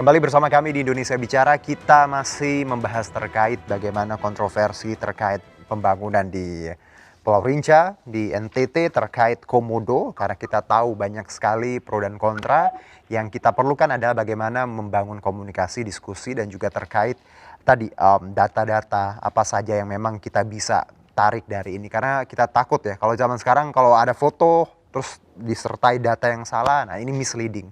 Kembali bersama kami di Indonesia Bicara, kita masih membahas terkait bagaimana kontroversi terkait pembangunan di Pulau Rinca, di NTT terkait Komodo, karena kita tahu banyak sekali pro dan kontra. Yang kita perlukan adalah bagaimana membangun komunikasi, diskusi, dan juga terkait tadi data-data apa saja yang memang kita bisa tarik dari ini. Karena kita takut ya, kalau zaman sekarang kalau ada foto terus disertai data yang salah, nah ini misleading.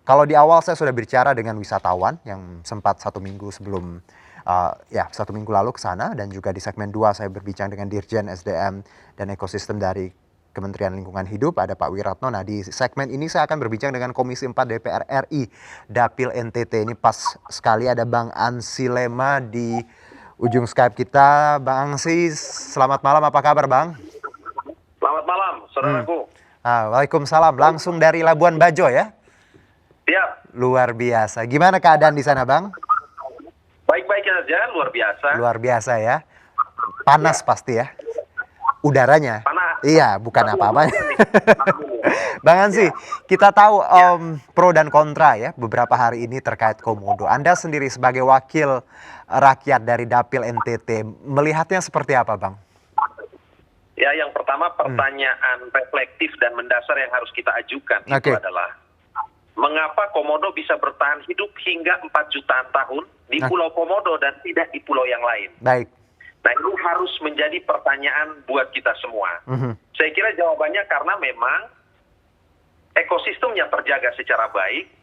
Kalau di awal saya sudah berbicara dengan wisatawan yang sempat 1 minggu sebelum, 1 minggu lalu ke sana, dan juga di segmen 2 saya berbincang dengan Dirjen SDM dan Ekosistem dari Kementerian Lingkungan Hidup, ada Pak Wiratno. Nah, di segmen ini saya akan berbincang dengan Komisi 4 DPR RI, Dapil NTT. Ini pas sekali ada Bang Ansi Lema di ujung Skype kita. Bang Ansi, selamat malam, apa kabar Bang? Selamat malam, saudaraku. Waalaikumsalam, langsung dari Labuan Bajo ya? Siap. Luar biasa. Gimana keadaan di sana, Bang? Baik-baik saja, luar biasa. Luar biasa ya. Panas pasti ya. Udaranya. Panas. Iya, bukan apa-apa. Bang Ansi, kita tahu pro dan kontra ya beberapa hari ini terkait Komodo. Anda sendiri sebagai wakil rakyat dari Dapil NTT, melihatnya seperti apa, Bang? Ya, yang pertama pertanyaan reflektif dan mendasar yang harus kita ajukan itu adalah mengapa Komodo bisa bertahan hidup hingga 4 jutaan tahun di Pulau Komodo dan tidak di pulau yang lain? Baik. Nah, itu harus menjadi pertanyaan buat kita semua. Saya kira jawabannya karena memang ekosistemnya terjaga secara baik,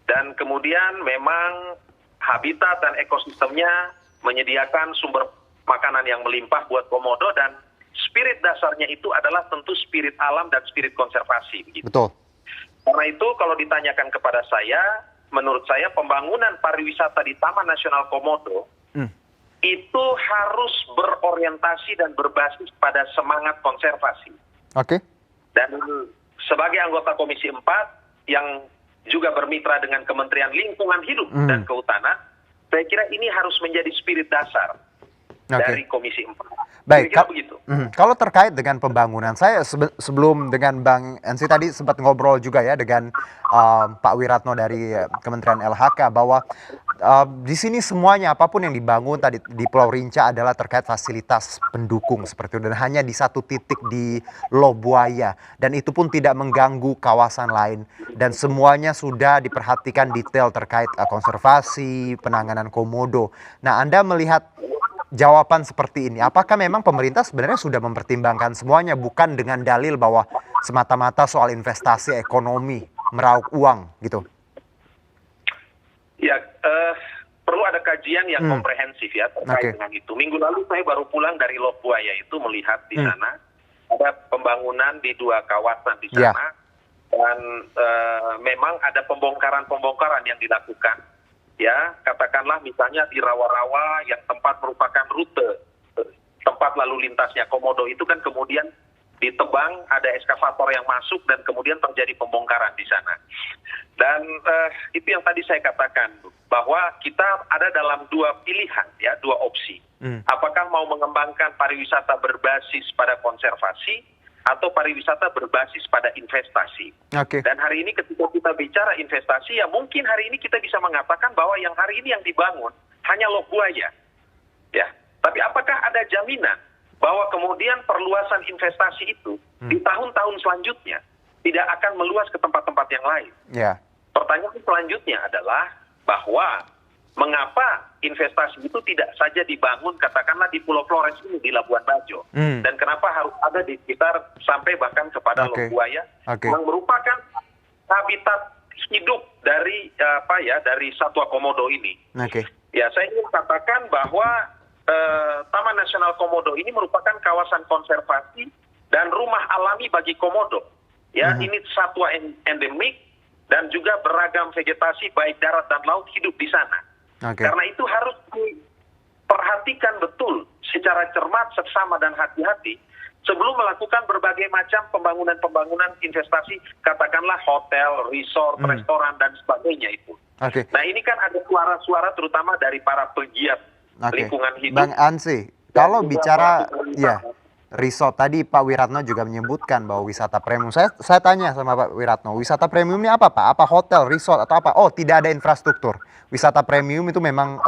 dan kemudian memang habitat dan ekosistemnya menyediakan sumber makanan yang melimpah buat Komodo, dan spirit dasarnya itu adalah tentu spirit alam dan spirit konservasi. Begitu. Betul. Karena itu kalau ditanyakan kepada saya, menurut saya pembangunan pariwisata di Taman Nasional Komodo itu harus berorientasi dan berbasis pada semangat konservasi. Dan sebagai anggota Komisi 4 yang juga bermitra dengan Kementerian Lingkungan Hidup dan Kehutanan, saya kira ini harus menjadi spirit dasar dari Komisi 4. Baik, kalau terkait dengan pembangunan, saya sebelum dengan Bang Ansi tadi sempat ngobrol juga ya dengan Pak Wiratno dari Kementerian LHK bahwa di sini semuanya apapun yang dibangun tadi di Pulau Rinca adalah terkait fasilitas pendukung seperti itu, dan hanya di satu titik di Lobuaya, dan itu pun tidak mengganggu kawasan lain, dan semuanya sudah diperhatikan detail terkait konservasi, penanganan Komodo. Nah, Anda melihat jawaban seperti ini, apakah memang pemerintah sebenarnya sudah mempertimbangkan semuanya, bukan dengan dalil bahwa semata-mata soal investasi ekonomi, meraup uang gitu? Ya, perlu ada kajian yang komprehensif ya terkait dengan itu. Minggu lalu saya baru pulang dari Lobuaya itu melihat di sana ada pembangunan di 2 kawasan di sana, dan memang ada pembongkaran yang dilakukan. Ya, katakanlah misalnya di rawa-rawa yang tempat merupakan rute tempat lalu lintasnya Komodo itu kan kemudian ditebang, ada eskavator yang masuk, dan kemudian terjadi pembongkaran di sana. Dan itu yang tadi saya katakan, bahwa kita ada dalam 2 pilihan, ya, 2 opsi. Apakah mau mengembangkan pariwisata berbasis pada konservasi atau pariwisata berbasis pada investasi. Dan hari ini ketika kita bicara investasi, ya mungkin hari ini kita bisa mengatakan bahwa yang hari ini yang dibangun hanya Lobuaya. Ya, tapi apakah ada jaminan bahwa kemudian perluasan investasi itu di tahun-tahun selanjutnya tidak akan meluas ke tempat-tempat yang lain? Pertanyaan selanjutnya adalah bahwa mengapa investasi itu tidak saja dibangun katakanlah di Pulau Flores ini, di Labuan Bajo, dan kenapa harus ada di sekitar sampai bahkan kepada Lobuaya yang merupakan habitat hidup dari dari satwa Komodo ini. Ya, saya ingin katakan bahwa Taman Nasional Komodo ini merupakan kawasan konservasi dan rumah alami bagi Komodo. Ya, ini satwa endemik dan juga beragam vegetasi baik darat dan laut hidup di sana. Karena itu harus diperhatikan betul secara cermat, seksama, dan hati-hati sebelum melakukan berbagai macam pembangunan investasi, katakanlah hotel, resort, restoran, dan sebagainya itu. Nah, ini kan ada suara-suara terutama dari para pegiat lingkungan hidup. Bang Ansi, kalau bicara resort. Tadi Pak Wiratno juga menyebutkan bahwa wisata premium. Saya tanya sama Pak Wiratno, wisata premium ini apa Pak? Apa hotel, resort atau apa? Oh, tidak ada infrastruktur. Wisata premium itu memang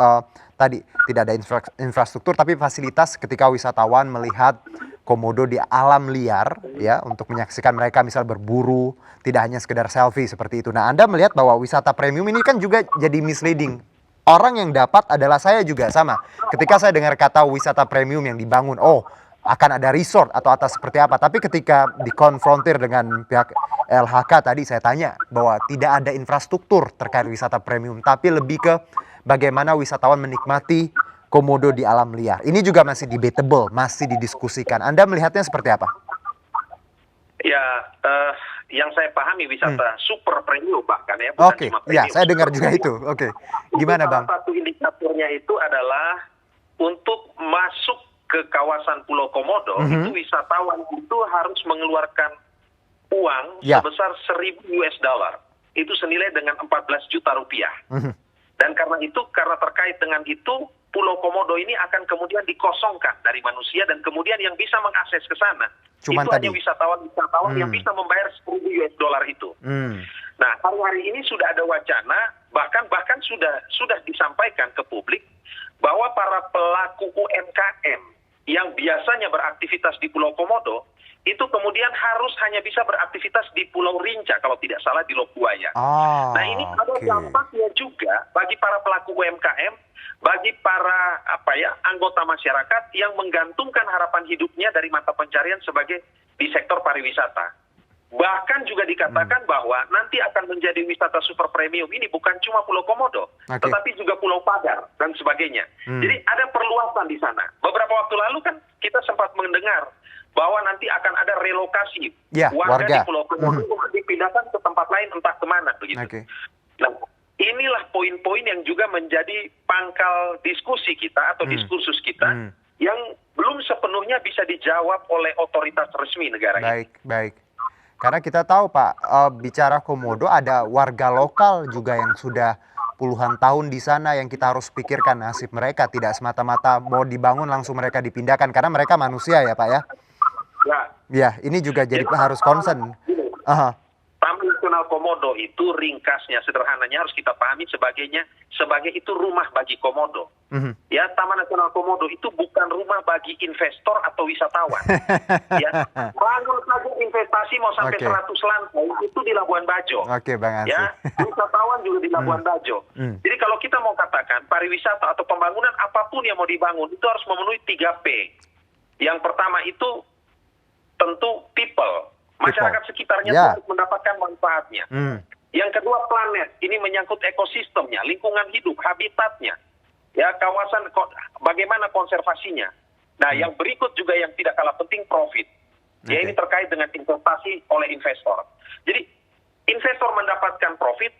tadi tidak ada infrastruktur, tapi fasilitas ketika wisatawan melihat komodo di alam liar, ya, untuk menyaksikan mereka misal berburu, tidak hanya sekedar selfie seperti itu. Nah, Anda melihat bahwa wisata premium ini kan juga jadi misleading. Orang yang dapat adalah saya juga sama. Ketika saya dengar kata wisata premium yang dibangun, oh, akan ada resort atau atas seperti apa. Tapi ketika dikonfrontir dengan pihak LHK tadi saya tanya bahwa tidak ada infrastruktur terkait wisata premium, tapi lebih ke bagaimana wisatawan menikmati komodo di alam liar. Ini juga masih debatable, masih didiskusikan. Anda melihatnya seperti apa? Ya, yang saya pahami wisata super premium bahkan ya, bukan Oke, cuma ya premium. saya dengar juga itu. Oke, gimana Bang? Salah satu indikatornya itu adalah untuk masuk ke kawasan Pulau Komodo, itu wisatawan itu harus mengeluarkan uang sebesar 1.000 US dollar. Itu senilai dengan 14 juta rupiah. Dan karena itu, karena terkait dengan itu, Pulau Komodo ini akan kemudian dikosongkan dari manusia dan kemudian yang bisa mengakses ke sana Cuman itu tadi hanya wisatawan yang bisa membayar 1.000 US dollar itu. Nah, hari-hari ini sudah ada wacana, bahkan sudah disampaikan ke publik bahwa para pelaku UMKM yang biasanya beraktivitas di Pulau Komodo itu kemudian harus hanya bisa beraktivitas di Pulau Rinca kalau tidak salah di Lok Buaya. Nah, ini ada dampaknya juga bagi para pelaku UMKM, bagi para anggota masyarakat yang menggantungkan harapan hidupnya dari mata pencarian sebagai di sektor pariwisata. Bahkan juga dikatakan bahwa nanti akan menjadi wisata super premium ini bukan cuma Pulau Komodo, tetapi juga Pulau Pagar dan sebagainya. Jadi ada perluasan di sana. Beberapa waktu lalu kan kita sempat mendengar bahwa nanti akan ada relokasi warga di Pulau Komodo untuk dipindahkan ke tempat lain entah kemana begitu. Nah, inilah poin-poin yang juga menjadi pangkal diskusi kita atau diskursus kita yang belum sepenuhnya bisa dijawab oleh otoritas resmi negara ini. Baik. Karena kita tahu Pak, bicara Komodo ada warga lokal juga yang sudah puluhan tahun di sana yang kita harus pikirkan nasib mereka. Tidak semata-mata mau dibangun langsung mereka dipindahkan karena mereka manusia ya Pak ya. Ya, ini juga jadi harus concern. Taman Nasional Komodo itu ringkasnya, sederhananya harus kita pahami sebagai itu rumah bagi komodo. Ya, Taman Nasional Komodo itu bukan rumah bagi investor atau wisatawan. Ya, bangun saja investasi mau sampai 100 lantai itu di Labuan Bajo. Bang Ansy. Ya, wisatawan juga di Labuan Bajo. Jadi kalau kita mau katakan pariwisata atau pembangunan apapun yang mau dibangun itu harus memenuhi 3P. Yang pertama itu tentu people. Masyarakat sekitarnya harus mendapatkan manfaatnya. Yang kedua planet, ini menyangkut ekosistemnya, lingkungan hidup, habitatnya, ya kawasan, bagaimana konservasinya. Nah, yang berikut juga yang tidak kalah penting profit. Ya ini terkait dengan investasi oleh investor. Jadi investor mendapatkan profit,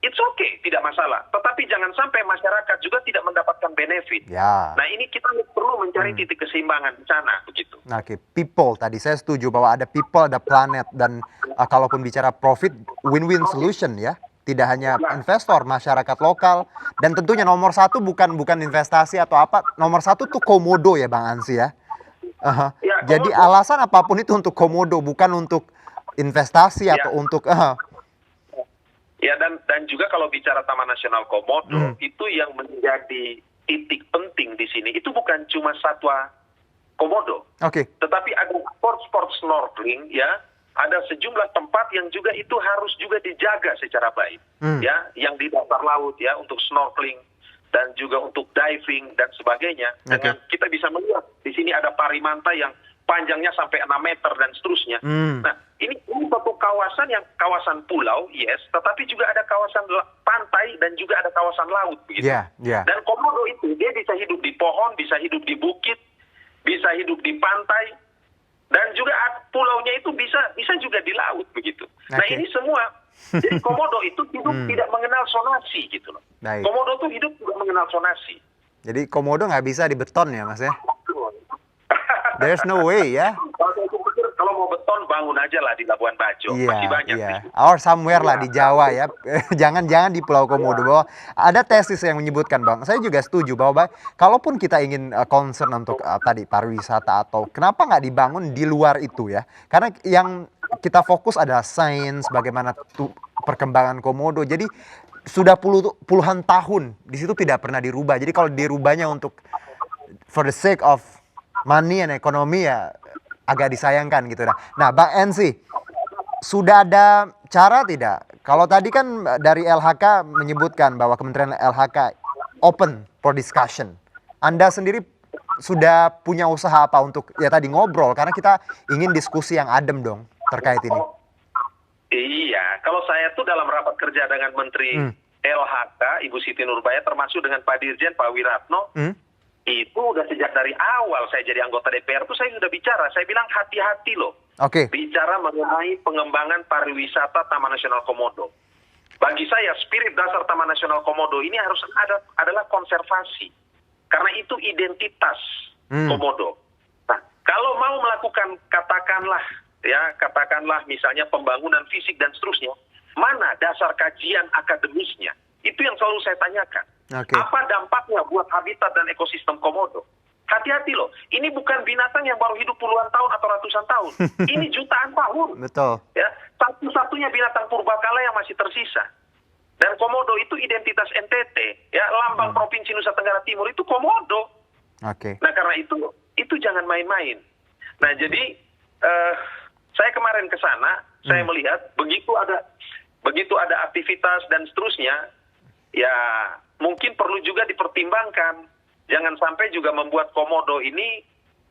it's okay, tidak masalah. Tetapi jangan sampai masyarakat juga tidak mendapatkan benefit. Nah, ini kita perlu mencari titik keseimbangan di sana, begitu. People tadi saya setuju bahwa ada people, ada planet dan kalaupun bicara profit, win-win solution ya. Tidak hanya investor, masyarakat lokal dan tentunya nomor satu bukan investasi atau apa. Nomor satu tuh Komodo ya Bang Ansy ya. Jadi alasan apapun itu untuk Komodo, bukan untuk investasi atau untuk Ya, dan juga kalau bicara Taman Nasional Komodo, itu yang menjadi titik penting di sini, itu bukan cuma satwa Komodo. Tetapi ada sport snorkeling, ya, ada sejumlah tempat yang juga itu harus juga dijaga secara baik. Ya, yang di dasar laut ya, untuk snorkeling dan juga untuk diving dan sebagainya. Dengan kita bisa melihat di sini ada parimanta yang panjangnya sampai 6 meter dan seterusnya. Nah, ini satu kawasan yang kawasan pulau, yes, tetapi juga ada kawasan pantai dan juga ada kawasan laut, begitu. Dan Komodo itu dia bisa hidup di pohon, bisa hidup di bukit, bisa hidup di pantai, dan juga pulaunya itu bisa juga di laut, begitu. Nah, ini semua. Jadi Komodo itu hidup tidak mengenal sonasi, gitu loh. Komodo itu hidup tidak mengenal sonasi. Jadi Komodo nggak bisa dibeton ya, Mas ya? There's no way ya. Kalau mau beton bangun aja lah di Labuan Bajo. Masih banyak Iya. sih. Or somewhere lah Iya. di Jawa ya. Jangan-jangan di Pulau Komodo. Bahwa ada tesis yang menyebutkan, Bang. Saya juga setuju bahwa kalaupun kita ingin concern untuk tadi pariwisata atau kenapa nggak dibangun di luar itu ya. Karena yang kita fokus adalah sains, bagaimana perkembangan Komodo. Jadi sudah puluhan tahun di situ tidak pernah dirubah. Jadi kalau dirubahnya untuk for the sake of money and ekonomi ya agak disayangkan gitu. Nah, Bang Ensi, sudah ada cara tidak? Kalau tadi kan dari LHK menyebutkan bahwa Kementerian LHK open for discussion. Anda sendiri sudah punya usaha apa untuk ya tadi ngobrol? Karena kita ingin diskusi yang adem dong terkait ini. Iya, kalau saya tuh dalam rapat kerja dengan Menteri LHK, Ibu Siti Nurbaya, termasuk dengan Pak Dirjen, Pak Wiratno, itu udah sejak dari awal saya jadi anggota DPR tuh saya sudah bicara. Saya bilang hati-hati loh. Oke. Bicara mengenai pengembangan pariwisata Taman Nasional Komodo. Bagi saya, spirit dasar Taman Nasional Komodo ini harus adalah konservasi. Karena itu identitas Komodo. Nah, kalau mau melakukan katakanlah misalnya pembangunan fisik dan seterusnya, mana dasar kajian akademisnya? Itu yang selalu saya tanyakan. Oke. Apa dampaknya buat habitat dan ekosistem Komodo? Hati-hati loh, ini bukan binatang yang baru hidup puluhan tahun atau ratusan tahun. Ini jutaan tahun. Betul. Ya, satu-satunya binatang purbakala yang masih tersisa. Dan Komodo itu identitas NTT, ya, lambang Provinsi Nusa Tenggara Timur itu Komodo. Oke. Nah, karena itu jangan main-main. Nah, jadi saya kemarin ke sana, saya melihat begitu ada aktivitas dan seterusnya, ya mungkin perlu juga dipertimbangkan. Jangan sampai juga membuat Komodo ini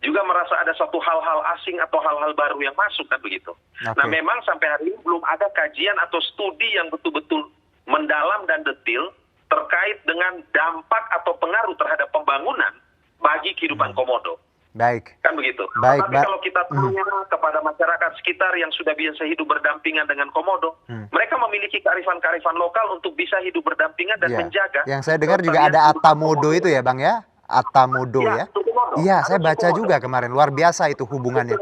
juga merasa ada satu hal-hal asing atau hal-hal baru yang masuk, kan begitu. Okay. Nah, memang sampai hari ini belum ada kajian atau studi yang betul-betul mendalam dan detail terkait dengan dampak atau pengaruh terhadap pembangunan bagi kehidupan Komodo. Baik. Kan begitu. Baik, Tapi kalau kita tanya kepada masyarakat sekitar yang sudah biasa hidup berdampingan dengan Komodo, mereka memiliki kearifan-kearifan lokal untuk bisa hidup berdampingan dan menjaga. Yang saya dengar juga ada Atamodo itu ya, Bang ya? Atamodo ya? Iya, saya baca juga kemarin. Luar biasa itu hubungannya.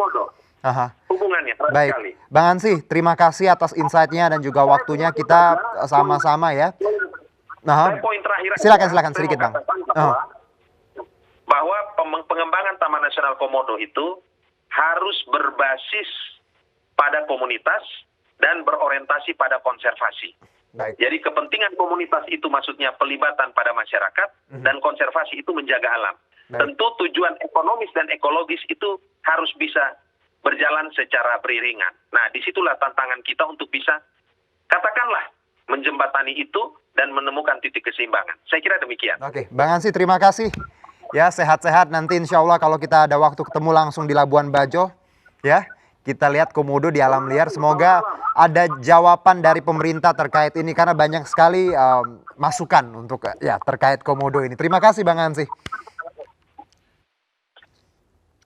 Aha. Hubungannya. Baik. Sekali. Bang Ansy, terima kasih atas insight-nya dan juga waktunya. Kita sama-sama ya. Saya poin terakhir. Silakan sedikit, Bang. Bahwa pengembangan Taman Nasional Komodo itu harus berbasis pada komunitas dan berorientasi pada konservasi. Baik. Jadi kepentingan komunitas itu maksudnya pelibatan pada masyarakat dan konservasi itu menjaga alam. Baik. Tentu tujuan ekonomis dan ekologis itu harus bisa berjalan secara beriringan. Nah, disitulah tantangan kita untuk bisa, katakanlah, menjembatani itu dan menemukan titik keseimbangan. Saya kira demikian. Oke, Bang Ansy terima kasih. Ya, sehat-sehat nanti insya Allah kalau kita ada waktu ketemu langsung di Labuan Bajo. Ya, kita lihat Komodo di alam liar. Semoga ada jawaban dari pemerintah terkait ini karena banyak sekali masukan untuk ya terkait Komodo ini. Terima kasih Bang Ansy.